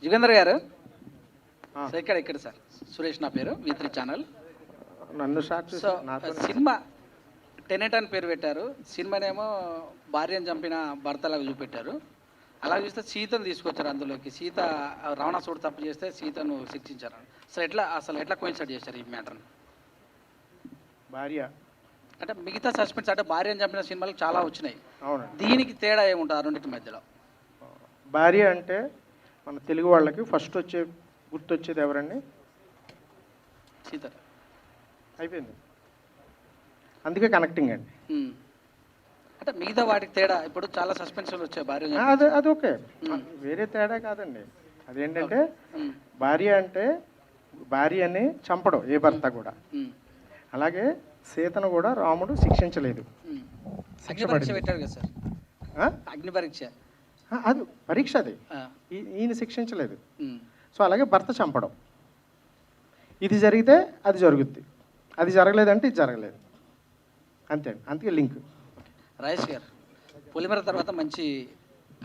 యుగేంద్ర గారు సార్ ఇక్కడ సార్ సురేష్ నా పేరు V3 ఛానల్. నన్ను సాక్షి సో సినిమా టెనెట్ అని పేరు పెట్టారు. సినిమానేమో భార్యను చంపిన భర్తలాగా చూపెట్టారు. అలా చూస్తే సీతను తీసుకొచ్చారు అందులోకి. సీత రావణాసుడు తప్పు చేస్తే సీతను శిక్షించారు. అసలు ఎట్లా కోయిన్సైడ్ చేశారు ఈ మ్యాటర్ని? భార్య అంటే మిగతా సస్పెన్స్ అంటే భార్యను చంపిన సినిమాలు చాలా వచ్చినాయి. అవును, దీనికి తేడా ఏముంటుంది ఆ రెండింటి మధ్యలో? భార్య అంటే మన తెలుగు వాళ్ళకి ఫస్ట్ గుర్తొచ్చేది ఎవరండి? సీత. అయిపోయింది, అందుకే కనెక్టింగ్ అండి. అంటే మిగతా వాటికి తేడా ఇప్పుడు చాలా సస్పెన్షన్లు వచ్చాయి భార్య. అది ఓకే, వేరే తేడా కాదండి. అదేంటంటే భార్య అంటే భార్యని చంపడం ఏ భర్త కూడా. అలాగే సీతను కూడా రాముడు శిక్షించలేదు. అగ్ని పరీక్ష పెట్టాడు కదా సార్, అగ్ని పరీక్ష. అది పరీక్ష, అది ఈయన శిక్షించలేదు. సో అలాగే భర్త చంపడం, ఇది జరిగితే అది జరుగుద్ది, అది జరగలేదంటే ఇది జరగలేదు, అంతే అండి. అందుకే లింక్. రాజేష్ గారు పొలిమేర తర్వాత మంచి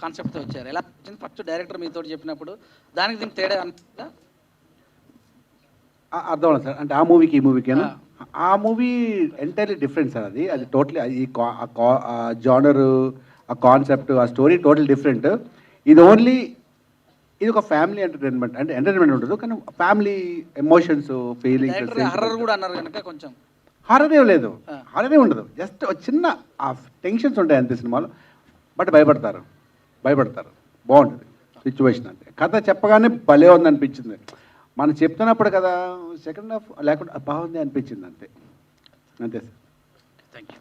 కాన్సెప్ట్తో వచ్చారు. ఎలా వచ్చింది? ఫస్ట్ డైరెక్టర్ మీతో చెప్పినప్పుడు దానికి దీనికి తేడా అనిపిస్తుందా? అర్థం అవుతుంది సార్. అంటే ఆ మూవీకి ఈ మూవీకేనా? ఆ మూవీ ఎంటైర్లీ డిఫరెంట్ సార్. అది టోటలీ ఈ జానరు, ఆ కాన్సెప్ట్, ఆ స్టోరీ టోటల్ డిఫరెంట్. ఇది ఓన్లీ ఇది ఒక ఫ్యామిలీ ఎంటర్టైన్మెంట్. అంటే ఎంటర్టైన్మెంట్ ఉంటుంది కానీ ఫ్యామిలీ ఎమోషన్స్, ఫీలింగ్స్. హర్రర్ కూడా అన్నారు కనుక కొంచెం హారర్ ఏం లేదు, హారర్ ఏం ఉండదు. జస్ట్ చిన్న ఆ టెన్షన్స్ ఉంటాయి అంతే సినిమాలో. బట్ భయపడతారు. బాగుంటుంది సిచ్యువేషన్. అంటే కథ చెప్పగానే భలే ఉంది అనిపించింది. మనం చెప్తున్నప్పుడు కదా సెకండ్ హాఫ్ లేకుండా బాగుంది అనిపించింది, అంతే సార్. Thank you.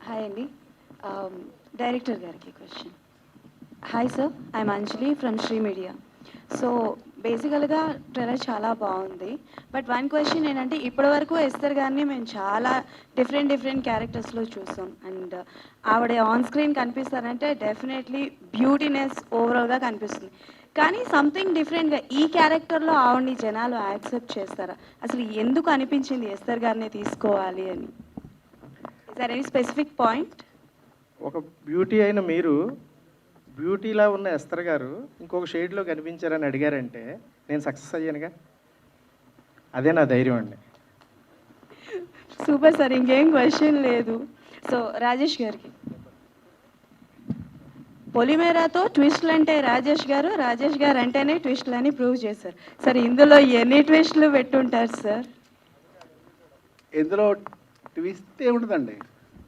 హాయ్ అండి, డైరెక్టర్ గారికి question. Hi sir, I'm Anjali from Sri media. So బేసికల్గా ట్రైలర్ చాలా బాగుంది. బట్ వన్ క్వశ్చన్ ఏంటంటే, ఇప్పటివరకు ఎస్తర్ గారిని మేము చాలా డిఫరెంట్ క్యారెక్టర్స్లో చూసాం. అండ్ ఆవిడ ఆన్ స్క్రీన్ కనిపిస్తారంటే డెఫినెట్లీ బ్యూటీనెస్ ఓవరాల్గా కనిపిస్తుంది. కానీ సంథింగ్ డిఫరెంట్గా ఈ క్యారెక్టర్లో ఆవిడని జనాలు యాక్సెప్ట్ చేస్తారా? అసలు ఎందుకు అనిపించింది ఎస్తర్ గారిని తీసుకోవాలి అని? Is there any specific point? ఒక బ్యూటీ అయిన మీరు బ్యూటీలా ఉన్న ఎస్తర్ గారు ఇంకొక షేడ్లో కనిపించారని అడిగారంటే నేను సక్సెస్ అయ్యానుగా. అదే నా ధైర్యం అండి. సూపర్ సార్, ఇంకేం క్వశ్చన్ లేదు. సో రాజేష్ గారికి, పొలిమేరాతో ట్విస్ట్లు అంటే రాజేష్ గారు అంటేనే ట్విస్ట్లు అని ప్రూవ్ చేశారు. సార్ ఇందులో ఎన్ని ట్విస్ట్లు పెట్టుంటారు సార్? ఇందులో ట్విస్ట్ ఏముంటుందండి,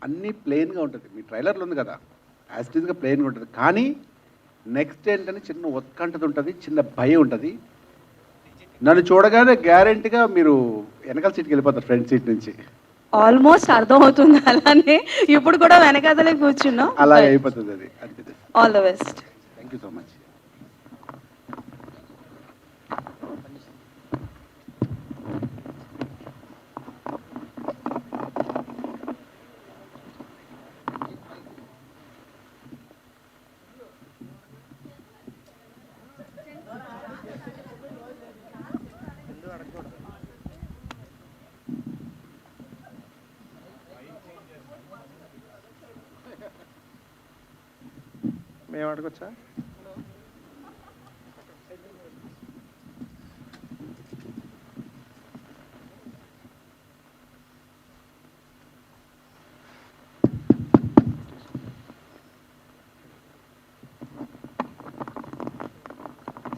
అన్నీ ప్లెయిన్గా ఉంటుంది. మీ ట్రైలర్లో ఉంది కదా, యాస్టీజ్గా ప్లెయిన్గా ఉంటుంది. కానీ నెక్స్ట్ ఏంటంటే చిన్న ఉత్కంఠత ఉంటుంది, చిన్న భయం ఉంటుంది. నన్ను చూడగానే గ్యారెంటీగా మీరు వెనకాల సీట్కి వెళ్ళిపోతారు, ఫ్రంట్ సీట్ నుంచి. ఆల్మోస్ట్ అర్థమవుతుంది. అలానే ఇప్పుడు కూడా వెనకాదలే కూర్చున్నాం, అలాగే అయిపోతుంది అది. అంతే. All the best. Thank you so much. మేము అడగొచ్చా?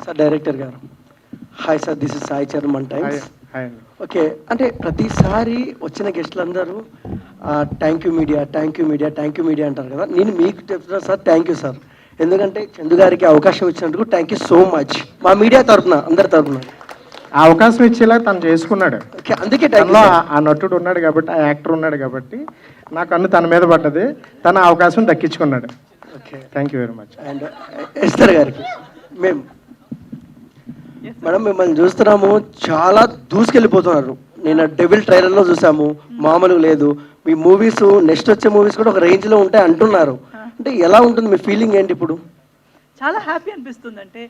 సార్ డైరెక్టర్ గారు, hi sir, this is Sai Charan times. Hi అండి. ఓకే, అంటే ప్రతిసారి వచ్చిన గెస్టులందరూ థ్యాంక్ యూ మీడియా అంటారు కదా. నేను మీకు చెప్తున్నా సార్, థ్యాంక్ యూ సార్. ఎందుకంటే చందు గారికి అవకాశం ఇచ్చినందుకు థ్యాంక్ యూ సో మచ్. మా మీడియా తరఫున, అందరి తరఫున ఆ అవకాశం ఇచ్చేలా తను చేసుకున్నాడు. ఓకే, అందుకే ఆ నటుడు ఉన్నాడు కాబట్టి, ఆ యాక్టర్ ఉన్నాడు కాబట్టి నా కన్ను తన మీద పడ్డది, తన అవకాశం దక్కించుకున్నాడు. Okay, thank you very much. And Esther గారికి, మేడం మిమ్మల్ని చూస్తున్నాము, చాలా దూసుకెళ్ళిపోతున్నారు. నేను డెవిల్ ట్రైలర్లో చూసాము, మామూలుగా లేదు. మీ మూవీస్, నెక్స్ట్ వచ్చే మూవీస్ కూడా ఒక రేంజ్లో ఉంటాయి అంటున్నారు. అంటే ఎలా ఉంటుంది మీ ఫీలింగ్ ఏంటి ఇప్పుడు? చాలా హ్యాపీ అనిపిస్తుంది. అంటే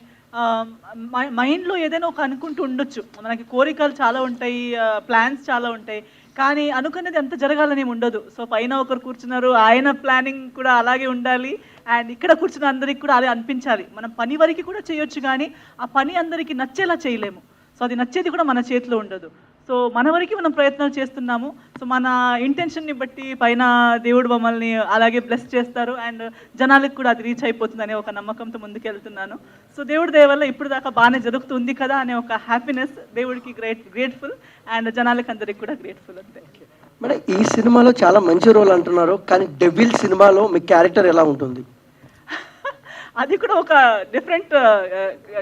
మైండ్లో ఏదైనా ఒక అనుకుంటూ ఉండొచ్చు, మనకి కోరికలు చాలా ఉంటాయి, ప్లాన్స్ చాలా ఉంటాయి. కానీ అనుకున్నది అంత జరగాలని ఉండదు. సో పైన ఒకరు కూర్చున్నారు, ఆయన ప్లానింగ్ కూడా అలాగే ఉండాలి, అండ్ ఇక్కడ కూర్చున్న అందరికి కూడా అదే అనిపించాలి. మనం పని వరకు కూడా చేయొచ్చు, కానీ ఆ పని అందరికీ నచ్చేలా చేయలేము. సో అది నచ్చేది కూడా మన చేతిలో ఉండదు. సో మన వరకు మనం ప్రయత్నాలు చేస్తున్నాము. సో మన ఇంటెన్షన్ని బట్టి పైన దేవుడు మమ్మల్ని అలాగే బ్లెస్ చేస్తారు, అండ్ జనాలకు కూడా అది రీచ్ అయిపోతుందనే ఒక నమ్మకంతో ముందుకెళ్తున్నాను. సో దేవుడి దయ వల్ల ఇప్పుడు దాకా బాగానే జరుగుతుంది కదా అనే ఒక హ్యాపీనెస్, దేవుడికి గ్రేట్ఫుల్, అండ్ జనాలకి అందరికి కూడా గ్రేట్ఫుల్. అంతే. మేడం, ఈ సినిమాలో చాలా మంచి రోల్ అంటున్నారు, కానీ డెవిల్ సినిమాలో మీ క్యారెక్టర్ ఎలా ఉంటుంది? అది కూడా ఒక డిఫరెంట్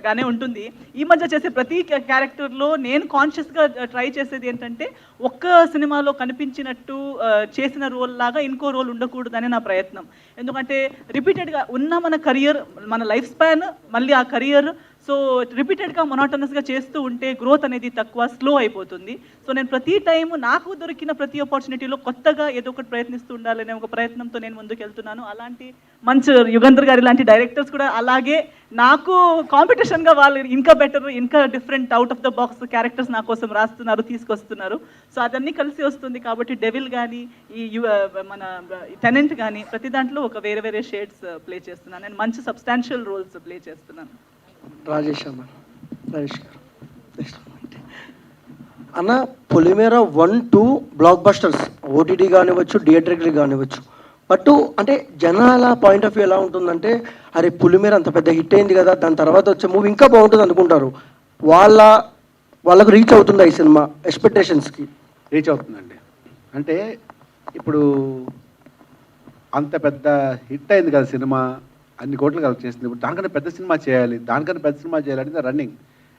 గానే ఉంటుంది. ఈ మధ్య చేసే ప్రతి క్యారెక్టర్లో నేను కాన్షియస్గా ట్రై చేసేది ఏంటంటే, ఒక్క సినిమాలో కనిపించినట్టు చేసిన రోల్ లాగా ఇంకో రోల్ ఉండకూడదని నా ప్రయత్నం. ఎందుకంటే రిపీటెడ్గా ఉన్న మన కెరియర్, మన లైఫ్ స్పాన్, మళ్ళీ ఆ కెరియర్, సో రిపీటెడ్గా మొనాటనస్గా చేస్తూ ఉంటే గ్రోత్ అనేది తక్కువ, స్లో అయిపోతుంది. సో నేను ప్రతి టైము నాకు దొరికిన ప్రతి ఆపర్చునిటీలో కొత్తగా ఏదో ఒకటి ప్రయత్నిస్తూ ఉండాలనే ఒక ప్రయత్నంతో నేను ముందుకు వెళ్తున్నాను. అలాంటి మంచి యుగంధర్ గారు ఇలాంటి డైరెక్టర్స్ కూడా అలాగే నాకు కాంపిటీషన్గా వాళ్ళు ఇంకా బెటర్, ఇంకా different, out of the box characters నా కోసం రాస్తున్నారు, తీసుకొస్తున్నారు. సో అదన్నీ కలిసి వస్తుంది. కాబట్టి డెవిల్ కానీ, మన టెనెంట్ కానీ, ప్రతి దాంట్లో ఒక వేరే వేరే షేడ్స్ ప్లే చేస్తున్నాను. నేను మంచి సబ్స్టాన్షియల్ రోల్స్ ప్లే చేస్తున్నాను. రాజేష్ అన్న, రాజేష్ గారు అన్న, పొలిమేర 1-2 బ్లాక్ బస్టర్స్, ఓటీటీ కానివ్వచ్చు, థియేటర్కి కానివ్వచ్చు. బట్ అంటే జనాల పాయింట్ ఆఫ్ వ్యూ ఎలా ఉంటుందంటే, అరే పులిమేర అంత పెద్ద హిట్ అయింది కదా, దాని తర్వాత వచ్చే మూవీ ఇంకా బాగుంటుంది అనుకుంటారు. వాళ్ళకు రీచ్ అవుతుందా ఈ సినిమా ఎక్స్పెక్టేషన్స్కి? రీచ్ అవుతుందండి. అంటే ఇప్పుడు అంత పెద్ద హిట్ అయింది కదా సినిమా, అన్ని కోట్లు కలెక్ట్ చేసింది. ఇప్పుడు దానికన్నా పెద్ద సినిమా చేయాలి, దానికన్నా పెద్ద సినిమా చేయాలంటే రన్నింగ్.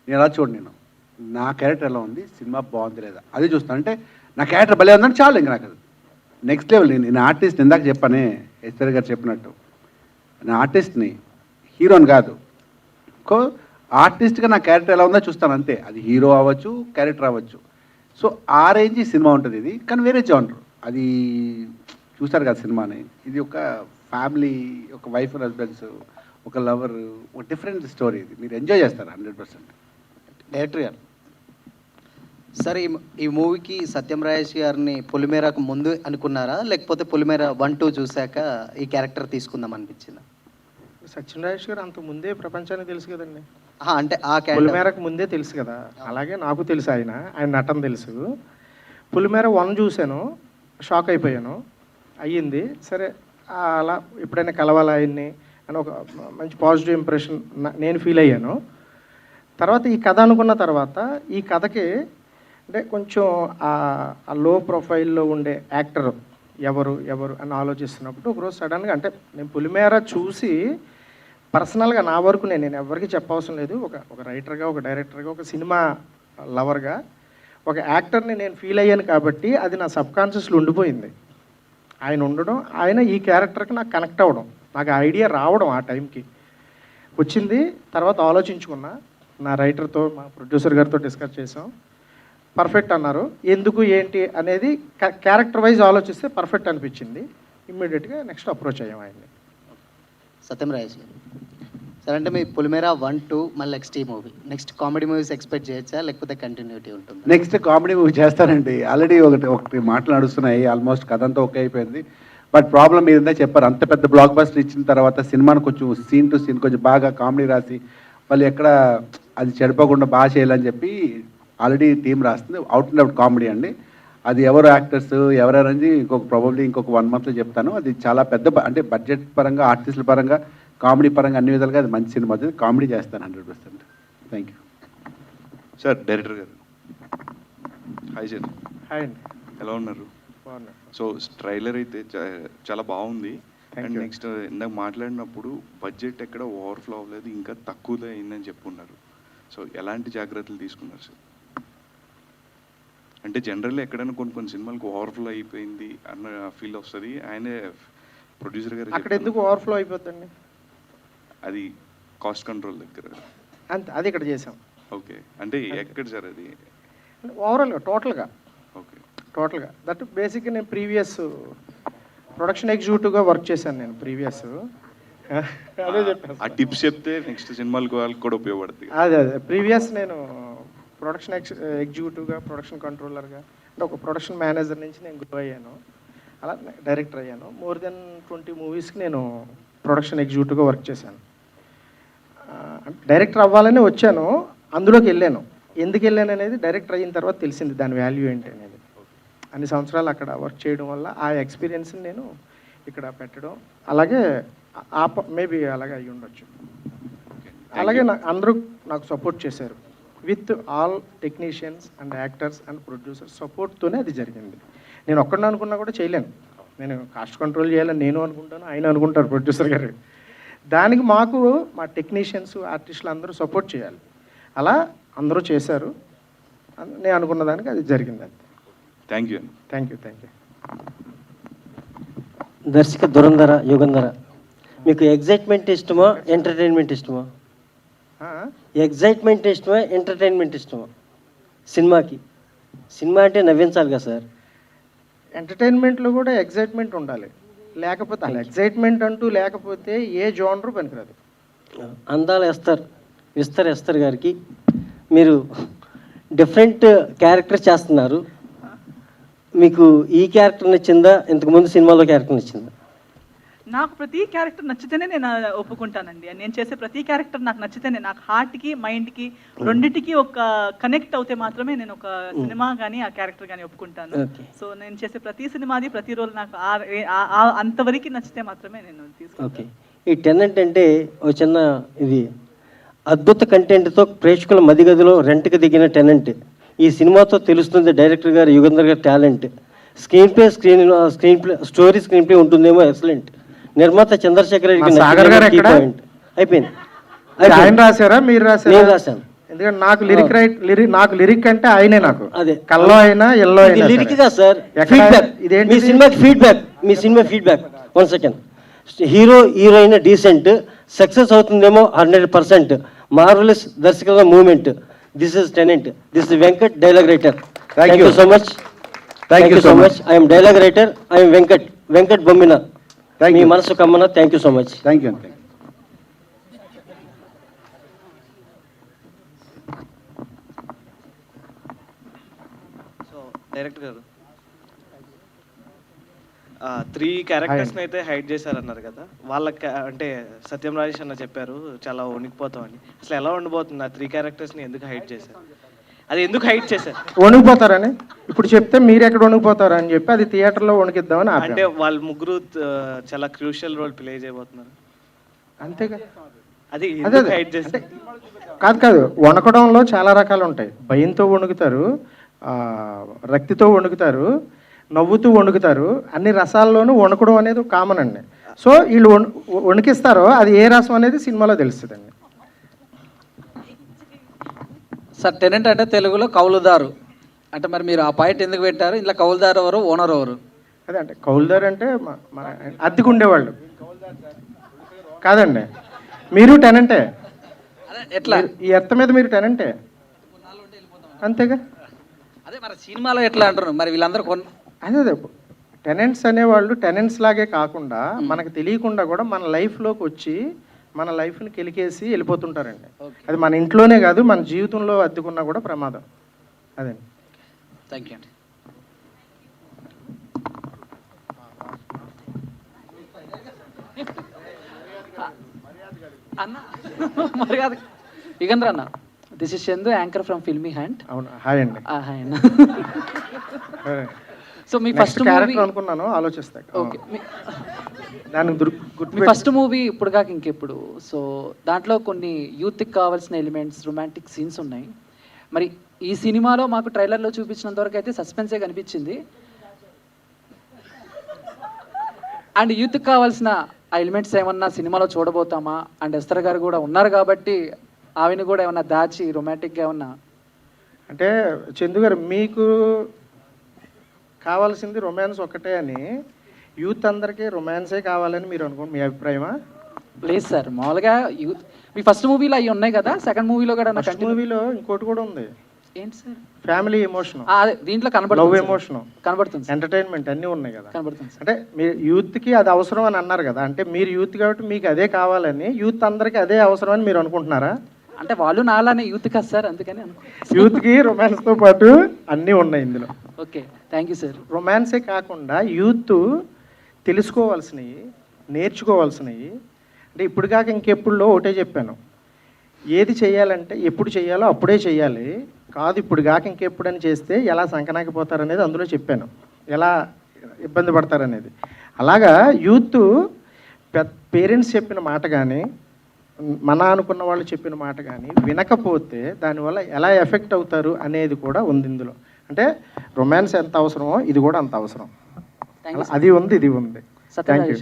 నేను అలా చూడండి, నేను నా క్యారెక్టర్ ఎలా ఉంది, సినిమా బాగుంది లేదా అది చూస్తాను. అంటే నా క్యారెక్టర్ భలే ఉందని చాలు, ఇంక నాకు అది నెక్స్ట్ లెవెల్. నేను ఆర్టిస్ట్, ఇందాక చెప్పానే ఎస్ఆర్ గారు చెప్పినట్టు, నేను ఆర్టిస్ట్ని, హీరోని కాదు. ఆర్టిస్ట్గా నా క్యారెక్టర్ ఎలా ఉందో చూస్తాను అంతే. అది హీరో అవ్వచ్చు, క్యారెక్టర్ అవ్వచ్చు. సో ఆ రేంజ్ సినిమా ఉంటుంది ఇది. కానీ వేరే జానర్ అది. చూస్తారు కదా సినిమాని, ఇది ఒక ఫ్యామిలీ, ఒక వైఫ్ అండ్ హస్బెండ్స్, ఒక లవర్, ఒక డిఫరెంట్ స్టోరీ. ఇది మీరు ఎంజాయ్ చేస్తారు 100%. డైరెక్టర్ గారు సార్, ఈ మూవీకి సత్యం రాజేష్ గారిని పొలిమేరకు ముందు అనుకున్నారా, లేకపోతే పొలిమేర 1-2 చూశాక ఈ క్యారెక్టర్ తీసుకుందాం అనిపించిందా? సత్యనారాయణ గారు అంత ముందే ప్రపంచానికి తెలుసు కదండి, అంటే ఆ క్యారెక్టర్ పులిమేరకు ముందే తెలుసు కదా. అలాగే నాకు తెలుసు ఆయన నటన తెలుసు. పులిమేర 1 చూశాను, షాక్ అయిపోయాను. అయ్యింది సరే, అలా ఎప్పుడైనా కలవాలి ఆయన్ని అని ఒక మంచి పాజిటివ్ ఇంప్రెషన్ నేను ఫీల్ అయ్యాను. తర్వాత ఈ కథ అనుకున్న తర్వాత, ఈ కథకి అంటే కొంచెం ఆ లో ప్రొఫైల్లో ఉండే యాక్టర్ ఎవరు అని ఆలోచిస్తున్నప్పుడు ఒకరోజు సడన్గా, అంటే నేను పులిమేర చూసి పర్సనల్గా నా వరకు నేను ఎవరికి చెప్పవసరం లేదు, ఒక రైటర్గా, ఒక డైరెక్టర్గా, ఒక సినిమా లవర్గా, ఒక యాక్టర్ని నేను ఫీల్ అయ్యాను. కాబట్టి అది నా సబ్కాన్షియస్లో ఉండిపోయింది. ఆయన ఉండడం, ఆయన ఈ క్యారెక్టర్కి నాకు కనెక్ట్ అవ్వడం, నాకు ఐడియా రావడం ఆ టైంకి వచ్చింది. తర్వాత ఆలోచించుకున్నా, నా రైటర్తో, మా ప్రొడ్యూసర్ గారితో డిస్కస్ చేసాం. పర్ఫెక్ట్ అన్నారు. ఎందుకు ఏంటి అనేది క్యారెక్టర్ వైజ్ ఆలోచిస్తే పర్ఫెక్ట్ అనిపించింది. ఇమ్మీడియట్గా నెక్స్ట్ అప్రోచ్ అయ్యాం ఆయన్ని. సత్యం రాజేష్ గారు సార్, అంటే మీ పొలిమేర 1-2 మళ్ళీ నెక్స్ట్ ఈ movie, next comedy movies expect చేయొచ్చా, లేకపోతే కంటిన్యూటీ ఉంటుంది? నెక్స్ట్ కామెడీ మూవీ చేస్తానండి. ఆల్రెడీ ఒకటి మాటలు నడుస్తున్నాయి, ఆల్మోస్ట్ కథ అంతా ఓకే అయిపోయింది. బట్ ప్రాబ్లం ఏంటంటే చెప్పారు, అంత పెద్ద బ్లాక్ బస్టర్ ఇచ్చిన తర్వాత సినిమాను కొంచెం సీన్ టు సీన్ కొంచెం బాగా కామెడీ రాసి, వాళ్ళు ఎక్కడ అది చెడిపోకుండా బాగా చేయాలని చెప్పి ఆల్రెడీ టీం రాస్తుంది. అవుట్ అండ్ అవుట్ కామెడీ అండి. అది ఎవరు యాక్టర్స్ ఎవరనేది ఇంకొక 1 monthలో చెప్తాను. అది చాలా పెద్ద, అంటే బడ్జెట్ పరంగా, ఆర్టిస్టుల పరంగా, కామెడీ పరంగా అన్ని విధాలుగా అది మంచి సినిమా అవుతుంది. కామెడీ చేస్తాను 100%. Thank you sir. డైరెక్టర్ గారు హాయ్ సార్. హాయ్ అండి, ఎలా ఉన్నారు? బాగున్నాను. సో ట్రైలర్ అయితే చాలా బాగుంది. Thank and you. నెక్స్ట్ ఇందాక మాట్లాడినప్పుడు బడ్జెట్ ఎక్కడ ఓవర్ఫ్లో అవ్వలేదు, ఇంకా తక్కువలో అయిందని చెప్పున్నారు. సో ఎలాంటి జాగ్రత్తలు తీసుకున్నారు సార్? అంటే జనరల్లీ ఎక్కడైనా కొన్ని సినిమాలకు ఓవర్ఫ్లో అయిపోయింది అన్న ఫీల్ వస్తుంది. ఆయనే ప్రొడ్యూసర్ గారు అక్కడ ఎందుకు ఓవర్ఫ్లో అయిపోద్దండి? అది కాస్ట్ కంట్రోల్ దగ్గర. అంతే, అది ఇక్కడ చేసాం. ఓకే, అంటే ఎక్కడ సార్ అది? ఓవరాల్గా టోటల్గా ఓకే, దట్ బేసిక్గా నేను ప్రీవియస్ ప్రొడక్షన్ ఎగ్జిక్యూటివ్గా వర్క్ చేశాను నేను ప్రీవియస్. అదే చెప్పాను. ఆ టిప్స్ చెప్తే నెక్స్ట్ సినిమాలకు వాళ్ళకి కూడా ఉపయోగపడుతుంది. అదే ప్రీవియస్ నేను ప్రొడక్షన్ ఎగ్జిక్యూటివ్గా, ప్రొడక్షన్ కంట్రోలర్గా, అంటే ఒక ప్రొడక్షన్ మేనేజర్ నుంచి నేను గ్రో అయ్యాను, అలా డైరెక్టర్ అయ్యాను. మోర్ దెన్ 20 మూవీస్కి నేను ప్రొడక్షన్ ఎగ్జిక్యూటివ్గా వర్క్ చేశాను. డైరెక్టర్ అవ్వాలని వచ్చాను, అందులోకి వెళ్ళాను. ఎందుకు వెళ్ళాను అనేది డైరెక్టర్ అయిన తర్వాత తెలిసింది దాని వాల్యూ ఏంటి అనేది. అన్ని సంవత్సరాలు అక్కడ వర్క్ చేయడం వల్ల ఆ ఎక్స్పీరియన్స్ని నేను ఇక్కడ పెట్టడం, అలాగే మేబీ అలాగే అయ్యి ఉండొచ్చు. అలాగే అందరూ నాకు సపోర్ట్ చేశారు. With all technicians and actors and producers సపోర్ట్తోనే అది జరిగింది. నేను ఒక్కడిని అనుకున్నా కూడా చేయలేను. నేను కాస్ట్ కంట్రోల్ చేయాలని నేను అనుకుంటాను, ఆయన అనుకుంటారు ప్రొడ్యూసర్ గారు. దానికి మాకు మా టెక్నీషియన్స్ ఆర్టిస్టులు అందరూ సపోర్ట్ చేయాలి. అలా అందరూ చేశారు. నేను అనుకున్న దానికి అది జరిగింది. అంతే. Thank you. Thank you. దర్శక దురంధర యుగంధర, మీకు ఎగ్జైట్మెంట్ ఇష్టమా ఎంటర్టైన్మెంట్ ఇష్టమా? ఎగ్జైట్మెంట్ ఇష్టమా ఎంటర్టైన్మెంట్ ఇష్టమా సినిమాకి? సినిమా అంటే నవ్వించాలి కదా సార్. ఎంటర్టైన్మెంట్లో కూడా ఎగ్జైట్మెంట్ ఉండాలి, లేకపోతే అలా ఎగ్జైట్మెంట్ అంటూ లేకపోతే ఏ జోనరు పనికిరాదు. అందాల విస్తర్ ఎస్తర్ గారికి మీరు డిఫరెంట్ క్యారెక్టర్ చేస్తున్నారు. మీకు ఈ క్యారెక్టర్ నచ్చిందా, ఇంతకుముందు సినిమాలో క్యారెక్టర్ నచ్చిందా? నాకు ప్రతి క్యారెక్టర్ నచ్చితేనే నేను ఒప్పుకుంటానండి. నేను చేసే ప్రతి క్యారెక్టర్ నాకు నచ్చితేనే, నాకు హార్ట్కి మైండ్కి రెండింటికి ఒక కనెక్ట్ అవుతే మాత్రమే నేను ఒక సినిమా కానీ ఆ క్యారెక్టర్ కానీ ఒప్పుకుంటాను. సో నేను చేసే ప్రతి సినిమాది ప్రతి రోల్ నాకు అంతవరకు నచ్చితే మాత్రమే నేను తీసుకుంటాను. ఓకే. ఈ టెనెంట్ అంటే ఒక చిన్న ఇది అద్భుత కంటెంట్తో ప్రేక్షకుల మదిగదిలో రెంట్కి దిగిన టెనెంట్. ఈ సినిమాతో తెలుస్తుంది డైరెక్టర్ గారు యుగంధర్ గారి talent. Screen play screen play ఉంటుందేమో ఎక్సలెంట్. నిర్మాత చంద్రశేఖర్ రెడ్డికి సాగర్ గారు అయిపోయింది. ఆయన రాశారా మీరు రాశారా? నేను రాశాను. ఎందుకంటే నాకు లిరిక్ అంటే ఆయనే. నాకు అదే కల్లో అయినా ఎల్లో అయినా లిరిక్ గా సార్. ఫీడ్బ్యాక్ మీ సినిమాకి మీ feedback 1 second. Heroine decent, success అవుతుందేమో 100%. మార్వెలస్ దర్శకుల movement. This is tenant. This is Venkat, dialogue writer. Thank you so much. Thank you so much. I'm dialogue writer. I'm Venkat Bommina. మీ మనసు కమ్మన. Thank you so much. Thank you. So director గారు 3 క్యారెక్టర్స్ని అయితే hide చేశారన్నారు కదా, వాళ్ళకి అంటే సత్యం రాజేష్ అన్న చెప్పారు చాలా వణికిపోతామని. అసలు ఎలా ఉండబోతుంది? ఆ 3 క్యారెక్టర్స్ని ఎందుకు హైడ్ చేశారు? అది ఎందుకు హైడ్ చేశారు? వణికిపోతారని ఇప్పుడు చెప్తే మీరు ఎక్కడ వణికిపోతారు అని చెప్పి అది థియేటర్లో వణికిద్దామని అంటే వాళ్ళు ముగ్గురు చాలా క్రూషియల్ రోల్ ప్లే చేయబోతున్నారు. అంతేగా. అది ఎందుకు హైడ్ చేశారు? కాదు, వణకడంలో చాలా రకాలు ఉంటాయి. భయంతో వణుకుతారు, రక్తితో వణుకుతారు, నవ్వుతూ వణుకుతారు. అన్ని రసాల్లోనూ వణుకడం అనేది కామన్ అండి. సో వీళ్ళు వణికిస్తారో అది ఏ రసం అనేది సినిమాలో తెలుస్తుందండి. సార్ టెనెంట్ అంటే తెలుగులో కౌలుదారు అంటే మరి మీరు ఆ పాయింట్ ఎందుకు పెట్టారు? ఇంట్లో కౌలుదారు ఎవరు, ఓనర్ ఎవరు? అదే అంటే కౌలుదారు అంటే మన అద్దెకు ఉండేవాళ్ళు కాదండి. మీరు టెనెంటే. ఎట్లా ఈ ఎత్త మీద మీరు టెనెంటే అంతేగా. అదే మరి సినిమాలో ఎట్లా అంటున్నారు మరి వీళ్ళందరూ అదే టెనెంట్స్ అనేవాళ్ళు టెనెంట్స్ లాగే కాకుండా మనకు తెలియకుండా కూడా మన లైఫ్లోకి వచ్చి మన లైఫ్ని కెలికేసి వెళ్ళిపోతుంటారండి. అది మన ఇంట్లోనే కాదు, మన జీవితంలో అద్దెకున్నా కూడా ప్రమాదం. అదే. థ్యాంక్ యూ అండి. అన్న మర్యాద యుగంధర్ అన్న, this is Chandu, anchor from filmy hand. అవును, హాయ్ అండి. హాయ్ అన్న. సో మీ ఫస్ట్ మూవీ అనుకున్నాను, ఆలోచిస్తా. ఓకే, మీ ఫస్ట్ మూవీ ఇప్పుడు కాక ఇంకెప్పుడు. సో దాంట్లో కొన్ని యూత్కి కావాల్సిన ఎలిమెంట్స్, రొమాంటిక్ సీన్స్ ఉన్నాయి. మరి ఈ సినిమాలో మాకు ట్రైలర్లో చూపించినంత వరకు అయితే సస్పెన్సే కనిపించింది. అండ్ యూత్కి కావాల్సిన ఆ ఎలిమెంట్స్ ఏమన్నా సినిమాలో చూడబోతామా? అండ్ ఎస్తర్ గారు కూడా ఉన్నారు కాబట్టి ఆవిని కూడా ఏమన్నా దాచి రొమాంటిక్గా ఏమన్నా? అంటే చందు గారు, మీకు కావాల్సింది రొమాన్స్ ఒకటే అని, యూత్ అందరికీ రొమాన్సే కావాలని మీరు అనుకోండి, మీ అభిప్రాయమా? లేదు సార్, మామూలుగా యూత్ మీ ఫస్ట్ మూవీలో అవి ఉన్నాయి కదా, సెకండ్ మూవీలో కూడా ఫస్ట్ మూవీలో ఇంకోటి కూడా ఉంది. ఏంటి సార్? ఫ్యామిలీ ఎమోషన్, దీంట్లో కనబడుతుంది, లవ్ ఎమోషన్ కనబడుతుంది, ఎంటర్టైన్మెంట్ అన్నీ ఉన్నాయి కదా, కనబడుతుంది. అంటే మీరు యూత్కి అది అవసరం అని అన్నారు కదా, అంటే మీరు యూత్ కాబట్టి మీకు అదే కావాలని, యూత్ అందరికీ అదే అవసరం అని మీరు అనుకుంటున్నారా? అంటే వాళ్ళు నాలానే యూత్ కదా సార్, అందుకని అనుకో. యూత్కి రొమాన్స్తో పాటు అన్నీ ఉన్నాయి ఇందులో. Okay, thank you sir. రొమాన్సే కాకుండా యూత్ తెలుసుకోవాల్సినవి, నేర్చుకోవాల్సినవి. అంటే ఇప్పుడు కాక ఇంకెప్పుడులో ఒకటే చెప్పాను, ఏది చేయాలంటే ఎప్పుడు చేయాలో అప్పుడే చేయాలి, కాదు ఇప్పుడు కాక ఇంకెప్పుడని చేస్తే ఎలా సంకనాకిపోతారనేది అందులో చెప్పాను, ఎలా ఇబ్బంది పడతారనేది. అలాగా యూత్ పేరెంట్స్ చెప్పిన మాట కానీ మన అనుకున్న వాళ్ళు చెప్పిన మాట కానీ వినకపోతే దానివల్ల ఎలా ఎఫెక్ట్ అవుతారు అనేది కూడా ఉంది ఇందులో. అంటే రొమాన్స్ ఎంత అవసరమో ఇది కూడా అంత అవసరం. అది ఉంది, ఇది ఉంది. Thank you.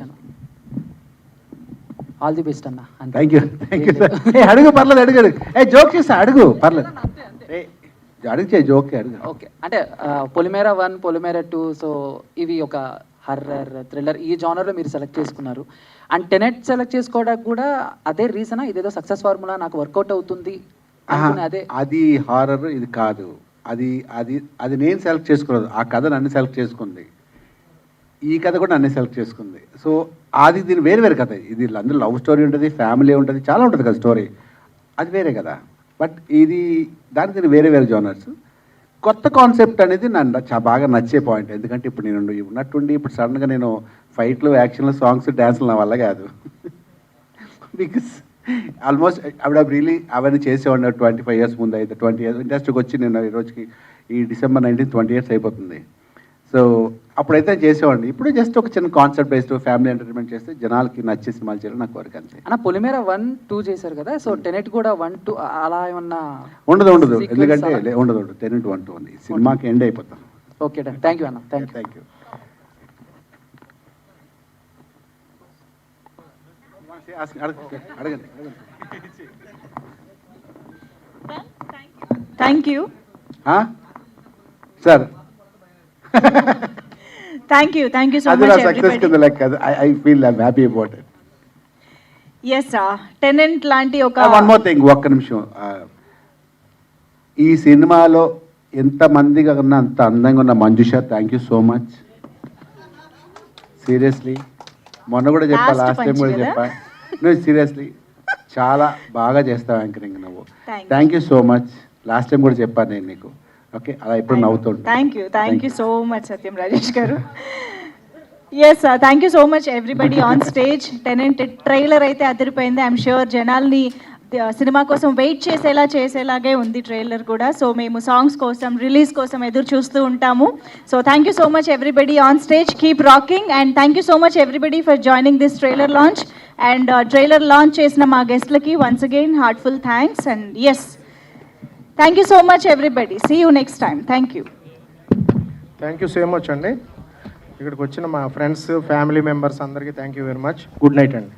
All the best అన్న. Thank you sir. అడుగు పర్లేదు, అడుగు జోక్ చేస్తా, అడుగు పర్లేదు, అడిగితే జోక్ అడుగు. ఓకే, అంటే పొలిమేరా 1, పొలిమేరా 2, సో ఇవి ఒక హర్రర్ థ్రిల్లర్ ఈ జానర్లో మీరు సెలెక్ట్ చేసుకున్నారు. అండ్ టెనెట్ సెలెక్ట్ చేసుకోవడానికి కూడా అదే రీజనా, ఇదేదో సక్సెస్ ఫార్ములా నాకు వర్కౌట్ అవుతుంది అదే? అది హారర్, ఇది కాదు. అది అది అది నేను సెలెక్ట్ చేసుకోలేదు, ఆ కథ నన్ను సెలెక్ట్ చేసుకుంది, ఈ కథ కూడా నన్ను సెలెక్ట్ చేసుకుంది. సో అది దీని వేరే వేరే కథ. ఇది అందులో లవ్ స్టోరీ ఉంటుంది, ఫ్యామిలీ ఉంటుంది, చాలా ఉంటుంది కదా స్టోరీ, అది వేరే కదా. బట్ ఇది దానికి దీని వేరే వేరే జోనర్స్. కొత్త కాన్సెప్ట్ అనేది నన్ను బాగా నచ్చే పాయింట్. ఎందుకంటే ఇప్పుడు నేను ఉన్నట్టుండి ఇప్పుడు సడన్గా నేను ఫైట్లు, యాక్షన్లు, సాంగ్స్, డ్యాన్స్లు నా వల్ల కాదు. బికాస్ ఆల్మోస్ట్ అప్పుడు రియలీ అవన్నీ చేసేవాడిని 25 years ముందు. అయితే 20 years ఇండస్ట్రీకి వచ్చి నేను ఈ రోజుకి ఈ December 19 20 years అయిపోతుంది. సో అప్పుడైతే చేసేవాడిని. ఇప్పుడు జస్ట్ ఒక చిన్న కాన్సెప్ట్ బేస్డ్ ఫ్యామిలీ ఎంటర్టైన్మెంట్ చేస్తే జనాలకి నచ్చే సినిమాలు చేయడం నాకు కోరిక అంతే. అన్న పొలిమేరా 1, 2 చేశారు కదా, సో టెనెట్ కూడా 1, 2 అలా ఏమన్నా? ఉండదు, ఎందుకంటే ఉండదు. టెనెట్ 1, 2 ఉంది, సినిమాకి ఎండ్ అయిపోతాం. ఓకే డన్, థ్యాంక్ యూ అన్న. Thank you. అడగండి. Thank you sir. Thank you so అది నా మచ్ సక్సెస్ కింద లెక్క. I feel I'm happy about it. Yes Tenant లాంటి ఒక వన్ మోర్ థింగ్, ఒక్క నిమిషం. ఈ సినిమాలో ఎంతమందిగా ఉన్న అంత అందంగా ఉన్న Manjusha, thank you so much. Seriously మొన్న కూడా చెప్పా, లాస్ట్ టైం కూడా చెప్పా. నువ్వు సీరియస్లీ చాలా బాగా చేస్తావు యాంకరింగ్ నువ్వు. Thank you so much. Last time కూడా చెప్పాను నేను నీకు. ఓకే, అలా ఎప్పుడు నవ్వుతుంటా. Thank you so much Satyam Rajesh గారు. Yes thank you so much everybody on stage. Tenant trailer అయితే అదిరిపోయింది. ఐఎమ్ ష్యూర్ జనాల్ని సినిమా కోసం వెయిట్ చేసేలాగే ఉంది ట్రైలర్ కూడా. సో మేము సాంగ్స్ కోసం, రిలీజ్ కోసం ఎదురు చూస్తూ ఉంటాము. So thank you so much everybody on stage. Keep rocking and thank you so much everybody for joining this trailer launch. And trailer launch చేసిన మా గెస్ట్లకి once again heartful thanks. And yes thank you so much everybody. See you next time. Thank you so much అండి. ఇక్కడికి వచ్చిన మా friends, family members అందరికీ thank you very much. Good night అండి.